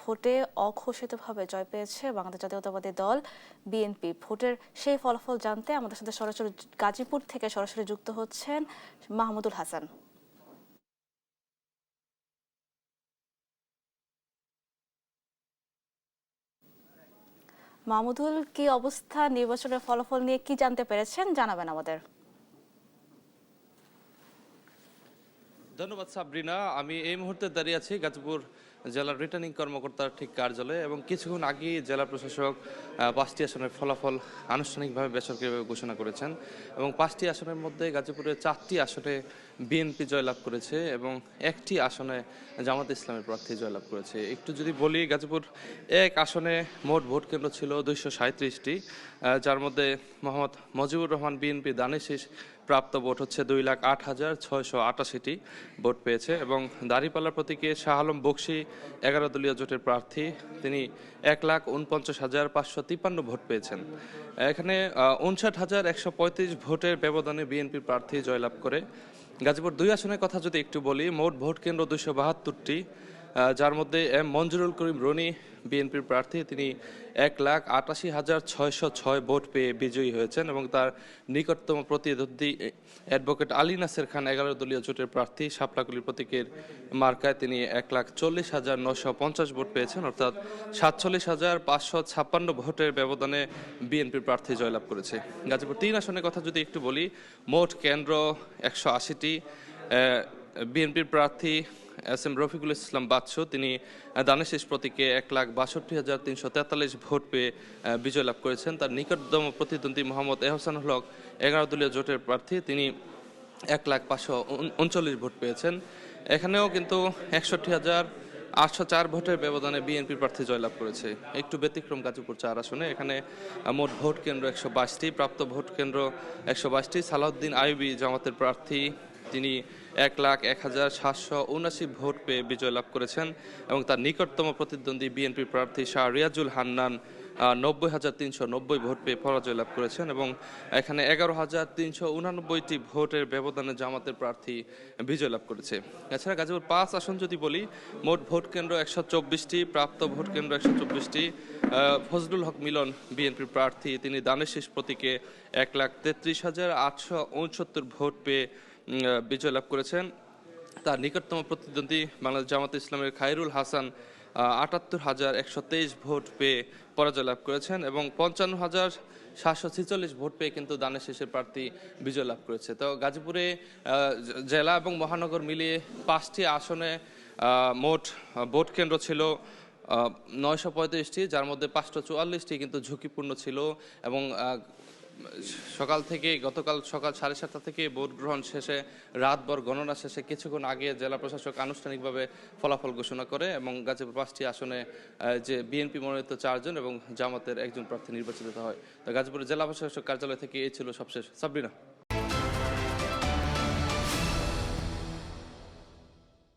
ভোটে অঘোষিতভাবে জয় পেয়েছে বাংলাদেশ জাতীয়তাবাদী দল বিএনপি। ভোটের সেই ফলাফল জানতে আমাদের সাথে সরাসরি গাজীপুর থেকে সরাসরি যুক্ত হচ্ছেন মাহমুদুল হাসান। মাহমুদুল, কি অবস্থা? নির্বাচনের ফলাফল নিয়ে কি জানতে পেরেছেন, জানাবেন আমাদের। ধন্যবাদ সাবরিনা। আমি এই মুহূর্তে দাঁড়িয়ে আছি গাজীপুর জেলার রিটার্নিং কর্মকর্তার ঠিক কার্যালয়ে এবং কিছুক্ষণ আগেই জেলা প্রশাসক 5টি আসনের ফলাফল আনুষ্ঠানিকভাবে বেসরকারিভাবে ঘোষণা করেছেন এবং 5টি আসনের মধ্যে গাজীপুরের 4টি আসনে বিএনপি জয়লাভ করেছে এবং একটি আসনে জামাত ইসলামের প্রার্থী জয়লাভ করেছে। একটু যদি বলি, গাজীপুর এক আসনে মোট ভোট কেন্দ্র ছিল 237টি, যার মধ্যে মোহাম্মদ মজিবুর রহমান বিএনপি দানিশ প্রাপ্ত ভোট হচ্ছে 2,08,688টি ভোট পেয়েছে এবং দাঁড়িপাল্লা প্রতীকে শাহ আলম বকশী 11 দলীয় জোটের প্রার্থী, তিনি 1,49,553 ভোট পেয়েছেন। এখানে 59,135 ভোটের ব্যবধানে বিএনপি প্রার্থী জয়লাভ করে। গাজীপুর 2 আসনের কথা যদি একটু বলি, মোট ভোট কেন্দ্র 272টি, যার মধ্যে এম মঞ্জুরুল করিম রনি বিএনপির প্রার্থী, তিনি 1,88,606 ভোট পেয়ে বিজয়ী হয়েছেন এবং তার নিকটতম প্রতিদ্বন্দ্বী অ্যাডভোকেট আলী নাসের খান 11 দলীয় জোটের প্রার্থী শাপলাকলি প্রতীকের মার্কায় তিনি 1,40,950 ভোট পেয়েছেন, অর্থাৎ 47,556 ভোটের ব্যবধানে বিএনপির প্রার্থী জয়লাভ করেছে। গাজীপুর 3 আসনের কথা যদি একটু বলি, মোট কেন্দ্র 180টি, বিএনপির প্রার্থী এস এম রফিকুল ইসলাম বাদশু, তিনি দানিশ প্রতীকে 1,62,343 ভোট পেয়ে বিজয় লাভ করেছেন। তার নিকটতম প্রতিদ্বন্দ্বী মোহাম্মদ এহসানুল হক 11 দলীয় জোটের প্রার্থী, তিনি 1,539 ভোট পেয়েছেন। এখানেও কিন্তু 61,804 ভোটের ব্যবধানে বিএনপি প্রার্থী জয়লাভ করেছে। একটু ব্যতিক্রম গাজীপুর 4 আসনে, এখানে মোট ভোট কেন্দ্র 122টি, প্রাপ্ত ভোট কেন্দ্র 122টি। সালাউদ্দিন আইয়ুবী জামাতের প্রার্থী, তিনি 1,01,779 ভোট পেয়ে বিজয় লাভ করেছেন এবং তার নিকটতম প্রতিদ্বন্দ্বী বিএনপি প্রার্থী শাহ রিয়াজুল হান্নান 90,390 ভোট পেয়ে পরাজয় লাভ করেছেন এবং এখানে 11,389টি ভোটের ব্যবধানে জামাতের প্রার্থী বিজয় লাভ করেছে। এছাড়া গাজীপুর 5 আসন যদি বলি, মোট ভোট কেন্দ্র 124টি, প্রাপ্ত ভোট কেন্দ্র 124টি। ফজলুল হক মিলন বিএনপির প্রার্থী, তিনি দানিশ প্রতীকে 1,33,869 ভোট পেয়ে বিজয় লাভ করেছেন। তার নিকটতম প্রতিদ্বন্দ্বী বাংলাদেশ জামাত ইসলামের খায়রুল হাসান 78,123 ভোট পেয়ে পরাজয় লাভ করেছেন এবং 55,746 ভোট পেয়ে কিন্তু দানিশ প্রার্থী বিজয় লাভ করেছে। তো গাজীপুরে জেলা এবং মহানগর মিলিয়ে 5টি আসনে মোট ভোট কেন্দ্র ছিল 935টি, যার মধ্যে 544টি কিন্তু ঝুঁকিপূর্ণ ছিল এবং গতকাল সকাল 7:30 থেকে ভোট গ্রহণ শেষে রাতভর গণনা শেষে কিছুক্ষণ আগে জেলা প্রশাসক আনুষ্ঠানিকভাবে ফলাফল ঘোষণা করে এবং গাজীপুর 5টি আসনে যে বিএনপি মনোনীত 4 জন এবং জামাতের 1 জন প্রার্থী নির্বাচিত হয়। তো গাজীপুর জেলা প্রশাসক কার্যালয় থেকে এই ছিল সবশেষ। সাবরিনা।